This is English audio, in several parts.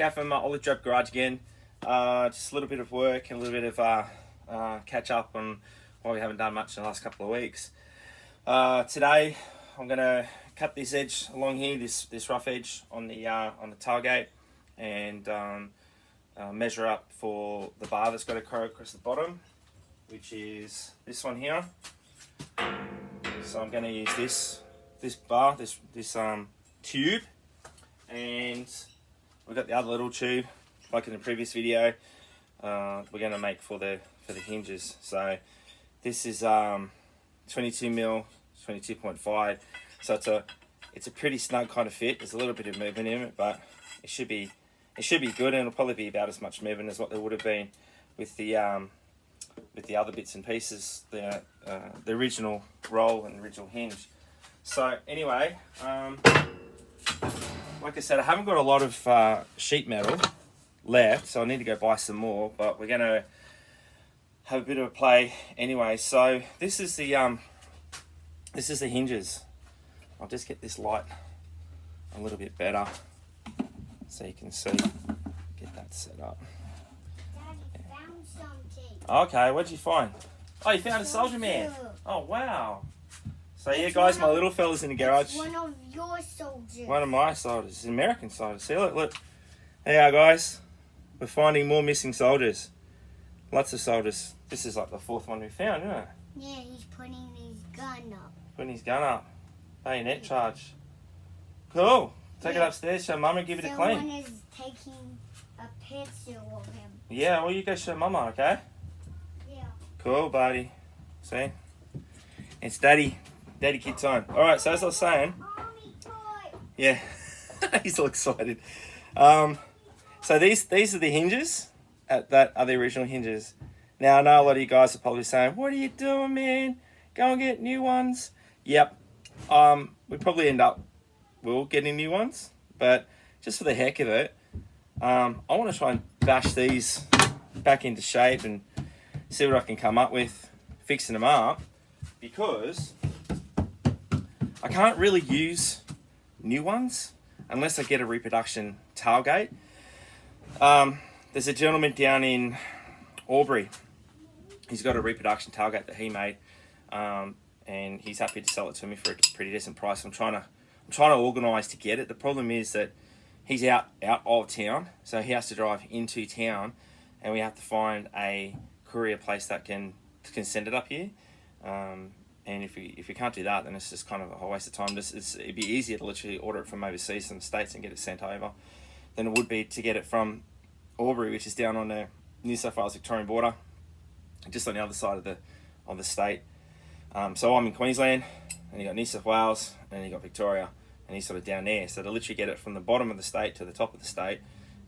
here from Olive Drop Garage again. Just a little bit of work and a little bit of catch up on why we haven't done much in the last couple of weeks. Today I'm going to cut this edge along here, this rough edge on the tailgate, and measure up for the bar that's got to go across the bottom, which is this one here. So I'm going to use this bar, this tube, and we've got the other little tube, like in the previous video. We're going to make for the hinges. So this is 22 mil, 22.5. So it's a pretty snug kind of fit. There's a little bit of movement in it, but it should be good, and it'll probably be about as much movement as what there would have been with the other bits and pieces, the original roll and original hinge. So anyway, like I said, I haven't got a lot of sheet metal left, so I need to go buy some more, but we're going to have a bit of a play anyway. So this is the hinges. I'll just get this light a little bit better so you can see, get that set up. Daddy found something. Okay, what'd you find? Oh, you found a soldier man. Oh, wow. So yeah, guys, my little fella's in the garage. One of your soldiers. One of my soldiers. It's an American soldier. See, look. There you are, guys. We're finding more missing soldiers. Lots of soldiers. This is like the fourth one we found, isn't it? Yeah, he's putting his gun up. Putting his gun up. Bayonet charge. Cool. Take it upstairs, show Mama, give it a clean. Someone is taking a picture of him. Yeah, well, you go show Mama, okay? Yeah. Cool, buddy. See? It's Daddy kid time. Alright, so as I was saying, Army toy. yeah, he's all excited. So these are the hinges. That are the original hinges. Now, I know a lot of you guys are probably saying, what are you doing, man? Go and get new ones. Yep. We probably we'll getting new ones, but just for the heck of it, I want to try and bash these back into shape and see what I can come up with fixing them up, because I can't really use new ones unless I get a reproduction tailgate. There's a gentleman down in Albury. He's got a reproduction tailgate that he made, and he's happy to sell it to me for a pretty decent price. I'm trying to organise to get it. The problem is that he's out of town, so he has to drive into town, and we have to find a courier place that can send it up here. And if we can't do that, then it's just kind of a waste of time. It'd be easier to literally order it from overseas from the States and get it sent over than it would be to get it from Albury, which is down on the New South Wales Victorian border, just on the other side of the state. So I'm in Queensland, and you got New South Wales, and you got Victoria, and he's sort of down there. So to literally get it from the bottom of the state to the top of the state,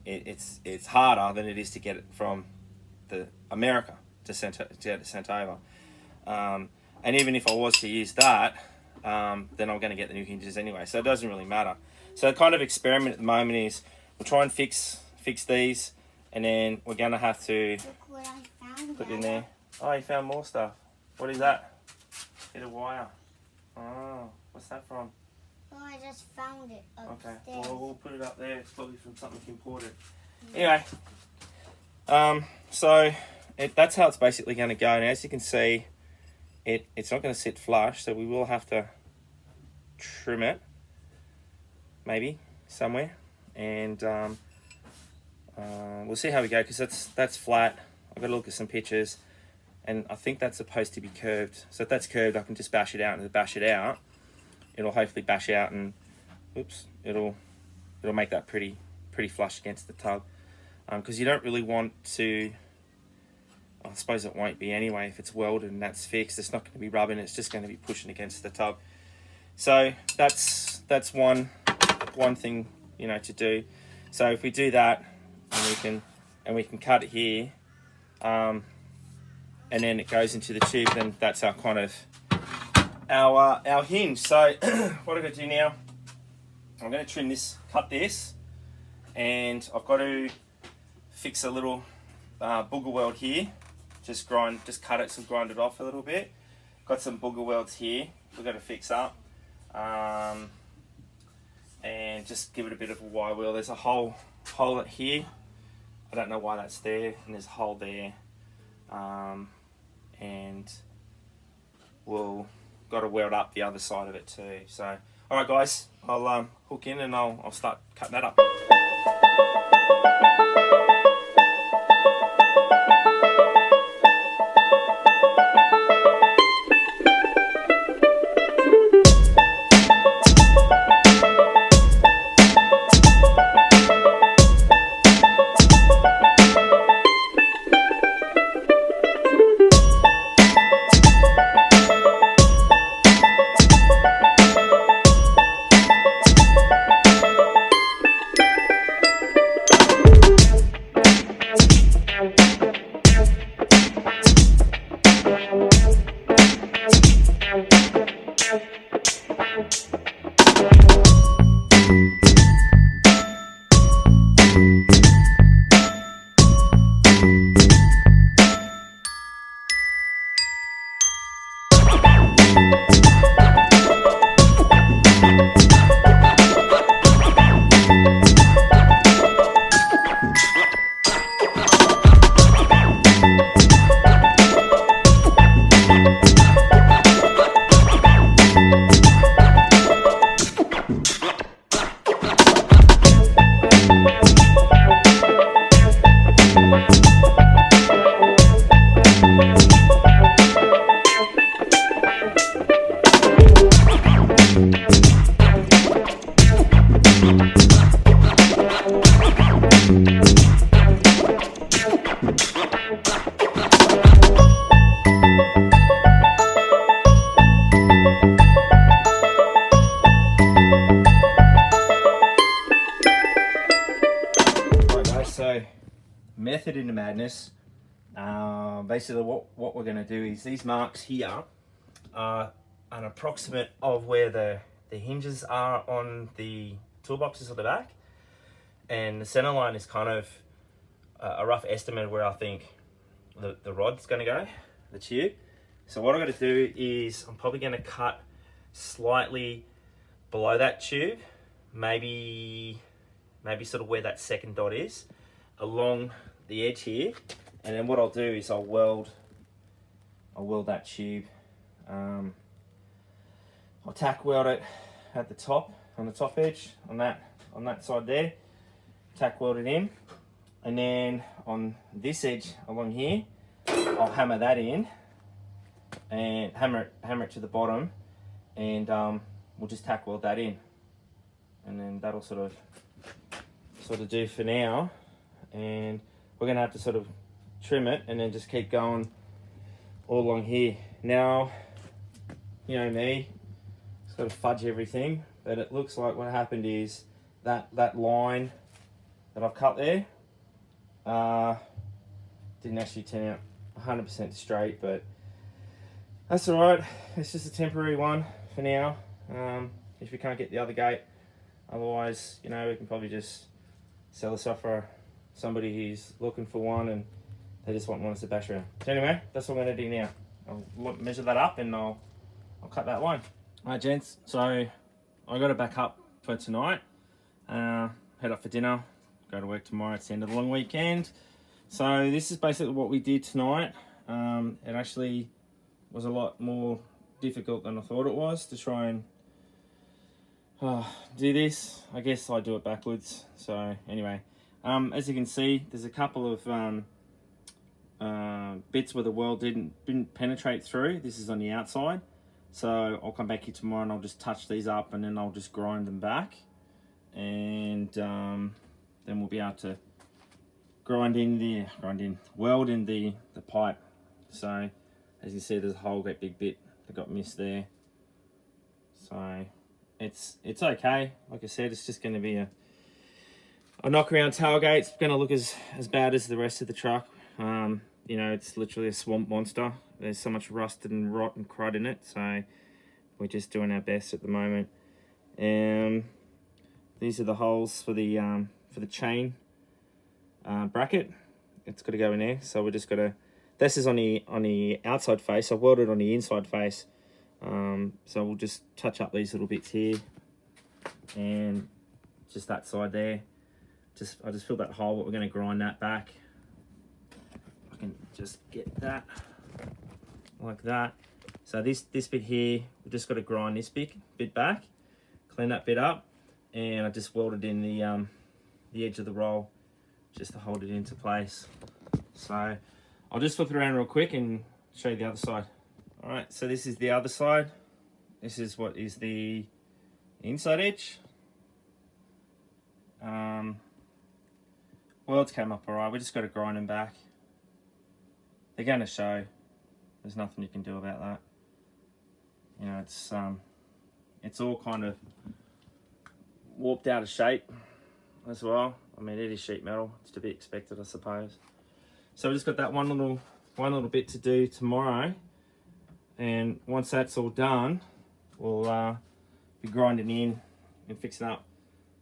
it's harder than it is to get it from the America to get it sent over. And even if I was to use that, then I'm going to get the new hinges anyway, so it doesn't really matter. So the kind of experiment at the moment is we'll try and fix these, and then we're going to have to Look what I found. put in there. Oh, you found more stuff. What is that? Hit a wire. Oh, what's that from? Oh, I just found it upstairs. Okay, well, we'll put it up there. It's probably from something imported. Anyway, so that's how it's basically going to go. And as you can see, it's not going to sit flush, so we will have to trim it, maybe somewhere, and we'll see how we go, because that's flat. I've got to look at some pictures, and I think that's supposed to be curved. So if that's curved, I can just bash it out, and to bash it out, it'll hopefully bash out, and oops, it'll make that pretty flush against the tub, because you don't really want to. I suppose it won't be anyway if it's welded and that's fixed. It's not going to be rubbing, it's just going to be pushing against the tub. So that's one thing, to do. So if we do that, and we can cut it here, and then it goes into the tube, then that's our kind of our hinge. So what I'm going to do now, I'm going to cut this, and I've got to fix a little booger weld here. Just cut it, so grind it off a little bit. Got some booger welds here we've got to fix up, and just give it a bit of a wire wheel. There's a hole hole here. I don't know why that's there, and there's a hole there. And we'll got to weld up the other side of it too. So, all right, guys, I'll hook in and I'll start cutting that up. So, method into madness. Basically what we're going to do is these marks here are an approximate of where the hinges are on the toolboxes at the back, and the center line is kind of a rough estimate of where I think the rod's going to go, the tube. So what I'm going to do is I'm probably going to cut slightly below that tube, maybe sort of where that second dot is, along the edge here, and then what I'll do is I'll weld that tube. I'll tack weld it at the top, on the top edge, on that side there, tack weld it in, and then on this edge along here, I'll hammer that in and hammer it to the bottom, and we'll just tack weld that in, and then that'll sort of do for now. And we're gonna have to sort of trim it and then just keep going all along here. Now, you know me, sort of fudge everything, but it looks like what happened is that line that I've cut there didn't actually turn out 100% straight, but that's all right. It's just a temporary one for now. If we can't get the other gate, otherwise, you know, we can probably just sell this off for somebody who's looking for one and they just want one as a bash around. So anyway, that's what I'm going to do now. I'll measure that up and I'll cut that line. Alright gents, so I got to back up for tonight. Head up for dinner, go to work tomorrow. It's the end of the long weekend. So this is basically what we did tonight. It actually was a lot more difficult than I thought it was to try and do this. I guess I do it backwards. So anyway, as you can see, there's a couple of bits where the weld didn't penetrate through. This is on the outside. So I'll come back here tomorrow and I'll just touch these up and then I'll just grind them back, and then we'll be able to weld in the pipe. So as you see, there's a whole great big bit that got missed there. So it's okay. Like I said, it's just going to be a knock around tailgate. It's going to look as bad as the rest of the truck. You know, it's literally a swamp monster. There's so much rust and rot and crud in it, so we're just doing our best at the moment. These are the holes for the chain bracket. It's got to go in there, so we're just got to. This is on the outside face. I've welded on the inside face, so we'll just touch up these little bits here and just that side there I just filled that hole, but we're going to grind that back. I can just get that like that. So this bit here, we've just got to grind this bit back, clean that bit up, and I just welded in the edge of the roll just to hold it into place. So I'll just flip it around real quick and show you the other side. All right, so this is the other side. This is what is the inside edge. Welds came up all right. We just got to grind them back. They're going to show. There's nothing you can do about that. You know, it's all kind of warped out of shape as well. I mean, it is sheet metal. It's to be expected, I suppose. So we just got that one little bit to do tomorrow, and once that's all done, we'll be grinding in and fixing up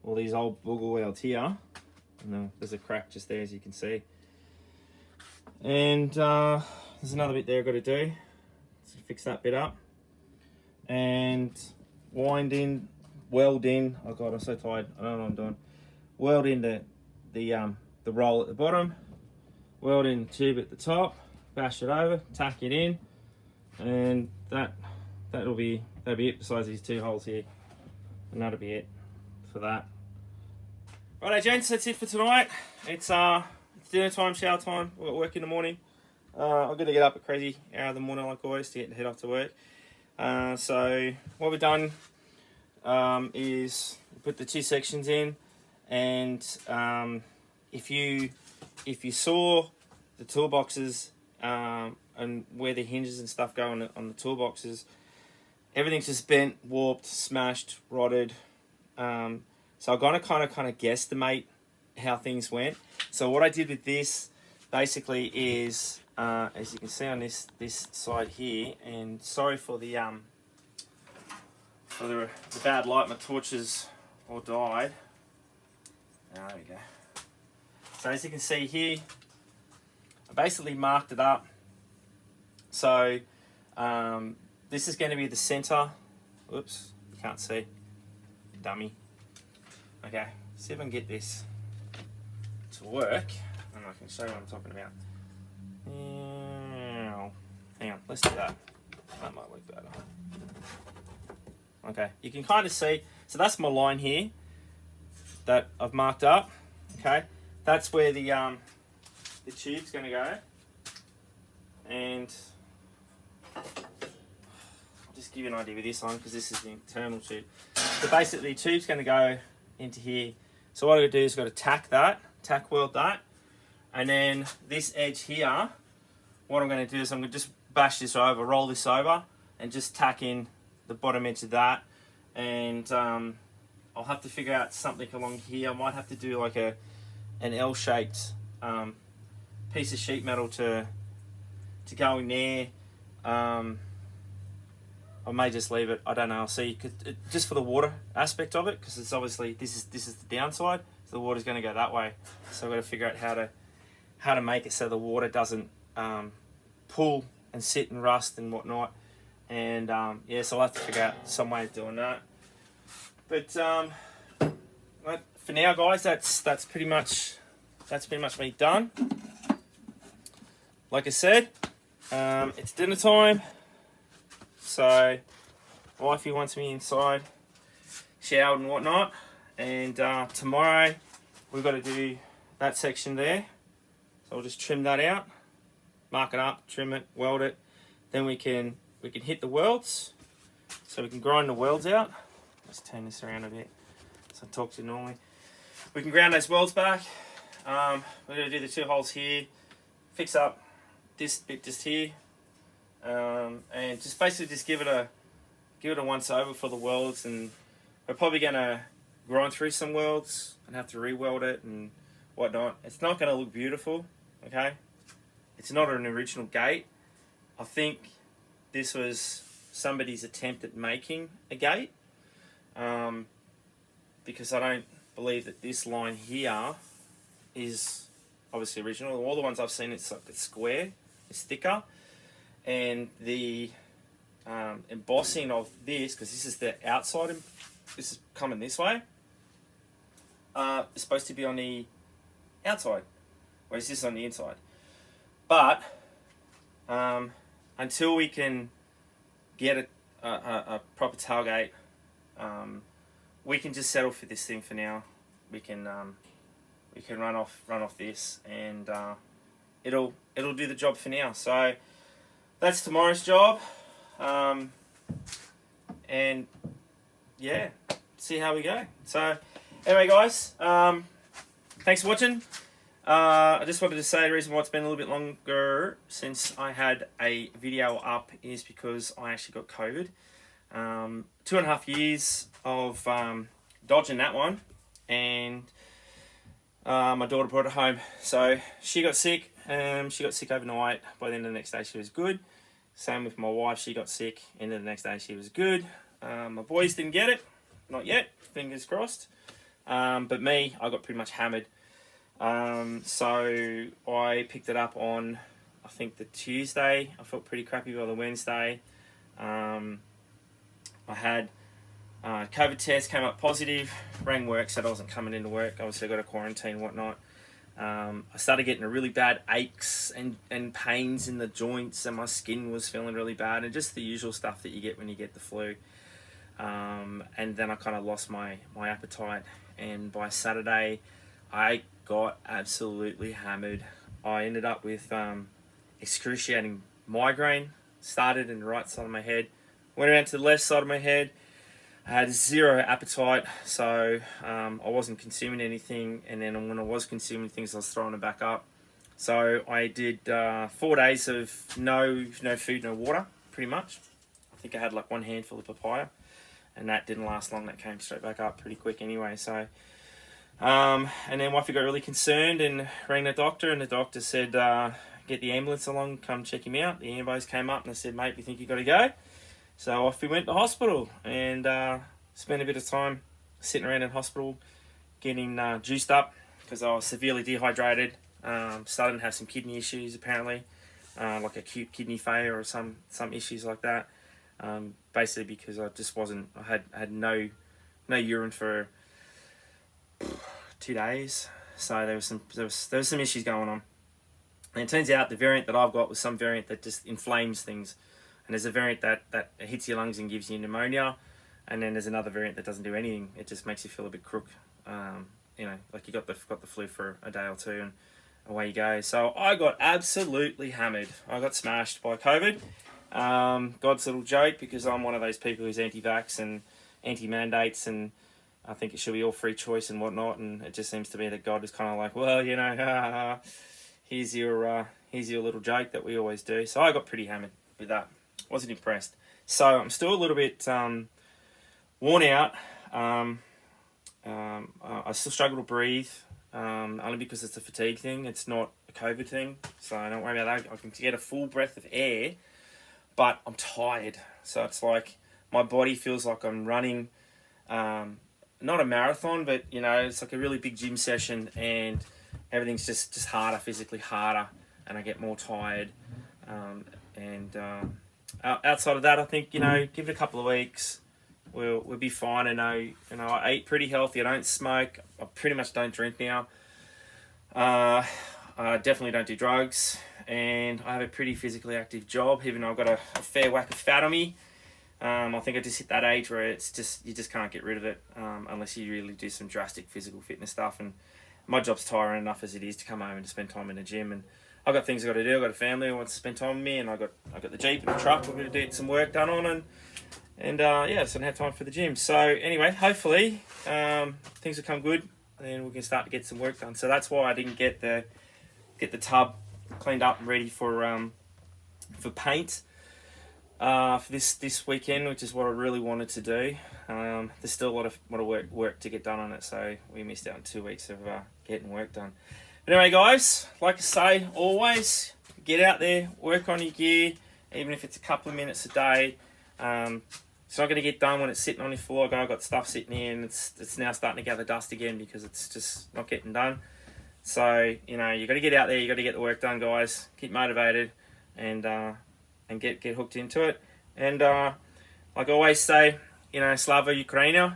all these old booger welds here. And then there's a crack just there, as you can see. And there's another bit there I've got to do to fix that bit up. And wind in, weld in. Oh God, I'm so tired. I don't know what I'm doing. Weld in the roll at the bottom. Weld in the tube at the top. Bash it over. Tack it in. And that'll be it. Besides these two holes here, and that'll be it for that. Righto, gents, that's it for tonight. It's dinner time, shower time. We've got work in the morning. I've got to get up at crazy hour of the morning like always to head off to work. So what we've done is put the two sections in, and if you saw the toolboxes and where the hinges and stuff go on the toolboxes, everything's just bent, warped, smashed, rotted. So I'm gonna kind of guesstimate how things went. So what I did with this basically is, as you can see on this side here, and sorry for the bad light, my torches all died. There we go. So as you can see here, I basically marked it up. So this is going to be the center. Oops, can't see. Dummy. Okay, see if I can get this to work, and I can show you what I'm talking about. Hang on, let's do that. That might look better. Okay, you can kind of see, so that's my line here that I've marked up. Okay, that's where the tube's going to go, and I'll just give you an idea with this on, because this is the internal tube. So basically, the tube's going to go into here. So what I'm going to do is got to tack weld that, and then this edge here, what I'm going to do is I'm going to just bash this over, roll this over, and just tack in the bottom edge of that. And I'll have to figure out something along here. I might have to do like an L-shaped piece of sheet metal to go in there. I may just leave it. I don't know. I'll see. Just for the water aspect of it, because it's obviously this is the downside. So the water's going to go that way. So I've got to figure out how to make it so the water doesn't pull and sit and rust and whatnot. And yeah, so I'll have to figure out some way of doing that. But for now, guys, that's pretty much me done. Like I said, it's dinner time. So, wifey wants me inside, showered and whatnot, and tomorrow we've got to do that section there. So I'll just trim that out, mark it up, trim it, weld it. Then we can hit the welds, so we can grind the welds out. Let's turn this around a bit so I talk to you normally. We can ground those welds back. We're going to do the two holes here, fix up this bit just here. And just basically just give it a once over for the welds, and we're probably going to grind through some welds and have to re-weld it and whatnot. It's not going to look beautiful, okay? It's not an original gate. I think this was somebody's attempt at making a gate, because I don't believe that this line here is obviously original. All the ones I've seen, it's square, it's thicker. And the embossing of this, because this is the outside, this is coming this way. is supposed to be on the outside, whereas this is on the inside. But until we can get a proper tailgate, we can just settle for this thing for now. We can run off this, and it'll do the job for now. So that's tomorrow's job, and yeah, see how we go. So anyway, guys, thanks for watching. I just wanted to say the reason why it's been a little bit longer since I had a video up is because I actually got COVID. 2.5 years of dodging that one, and my daughter brought it home. So she got sick. She got sick overnight. By the end of the next day, she was good. Same with my wife. She got sick. End of the next day, she was good. My boys didn't get it. Not yet. Fingers crossed. But me, I got pretty much hammered. So I picked it up on, I think, the Tuesday. I felt pretty crappy by the Wednesday. I had COVID test, came up positive, rang work, said I wasn't coming into work. Obviously I got a quarantine and whatnot. I started getting a really bad aches and pains in the joints, and my skin was feeling really bad, and just the usual stuff that you get when you get the flu. And then I kind of lost my appetite, and by Saturday I got absolutely hammered. I ended up with excruciating migraine. Started in the right side of my head, went around to the left side of my head. I had zero appetite, so I wasn't consuming anything, and then when I was consuming things, I was throwing it back up. So I did 4 days of no food, no water, pretty much. I think I had like one handful of papaya, and that didn't last long. That came straight back up pretty quick anyway. So, and then wifey got really concerned and rang the doctor, and the doctor said, get the ambulance along, come check him out. The ambos came up and they said, mate, we think you got to go. So off we went to hospital, and spent a bit of time sitting around in hospital getting juiced up because I was severely dehydrated. Starting to have some kidney issues apparently, like acute kidney failure or some issues like that. Basically because I just wasn't, I had no urine for 2 days. So there was some issues going on. And it turns out the variant that I've got was some variant that just inflames things. And there's a variant that hits your lungs and gives you pneumonia, and then there's another variant that doesn't do anything. It just makes you feel a bit crook, like you got the flu for a day or two, and away you go. So I got absolutely hammered. I got smashed by COVID. God's little joke, because I'm one of those people who's anti-vax and anti-mandates, and I think it should be all free choice and whatnot. And it just seems to be that God is kind of like, well, here's your little joke that we always do. So I got pretty hammered with that. Wasn't impressed. So I'm still a little bit worn out. I still struggle to breathe, only because it's a fatigue thing. It's not a COVID thing, so don't worry about that. I can get a full breath of air, but I'm tired. So it's like my body feels like I'm running, not a marathon, but it's like a really big gym session, and everything's just harder, physically harder, and I get more tired. Outside of that, I think, give it a couple of weeks, we'll be fine. I eat pretty healthy. I don't smoke. I pretty much don't drink now. I definitely don't do drugs, and I have a pretty physically active job, even though I've got a fair whack of fat on me. I think I just hit that age where you just can't get rid of it, unless you really do some drastic physical fitness stuff. And my job's tiring enough as it is to come home and to spend time in the gym, and I've got things I've got to do. I've got a family who wants to spend time with me, and I've got the Jeep and the truck we're going to get some work done on, and just don't have time for the gym. So anyway, hopefully things will come good, and we can start to get some work done. So that's why I didn't get the tub cleaned up and ready for paint for this weekend, which is what I really wanted to do. There's still a lot of work to get done on it, so we missed out on 2 weeks of getting work done. But anyway, guys, like I say, always get out there, work on your gear, even if it's a couple of minutes a day. It's not going to get done when it's sitting on your floor. I've got stuff sitting here, and it's now starting to gather dust again because it's just not getting done. So, you got to get out there, you got to get the work done, guys. Keep motivated, and get hooked into it. And like I always say, Slava Ukraina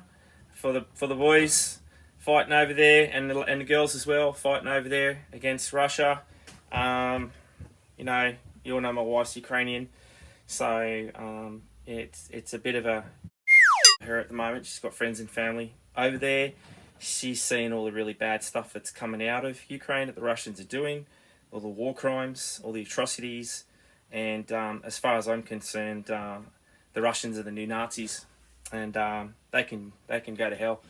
for the boys, fighting over there, and the girls as well, fighting over there against Russia. You know, you all know my wife's Ukrainian, so it's a bit of a her at the moment. She's got friends and family over there. She's seeing all the really bad stuff that's coming out of Ukraine that the Russians are doing, all the war crimes, all the atrocities, and as far as I'm concerned, the Russians are the new Nazis, and they can go to hell.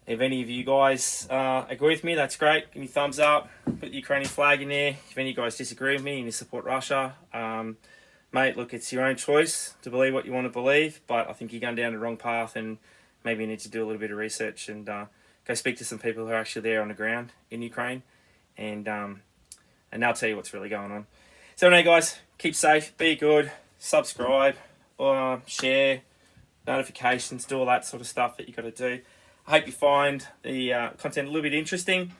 If any of you guys agree with me, that's great. Give me a thumbs up. Put the Ukrainian flag in there. If any of you guys disagree with me and you support Russia, mate, look, it's your own choice to believe what you want to believe, but I think you're going down the wrong path, and maybe you need to do a little bit of research and go speak to some people who are actually there on the ground in Ukraine, and they'll tell you what's really going on. So anyway, guys, keep safe, be good, subscribe, share, notifications, do all that sort of stuff that you got to do. I hope you find the content a little bit interesting.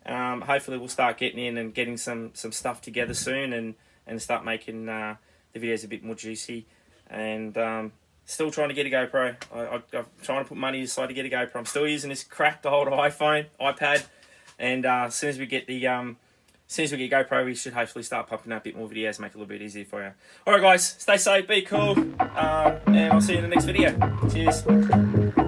Hopefully we'll start getting in and getting some stuff together soon, and start making the videos a bit more juicy. And still trying to get a GoPro. I'm trying to put money aside to get a GoPro. I'm still using this cracked old iPad, and as soon as we get GoPro, we should hopefully start pumping out a bit more videos, make it a little bit easier for you. Alright guys, stay safe, be cool, and I'll see you in the next video. Cheers.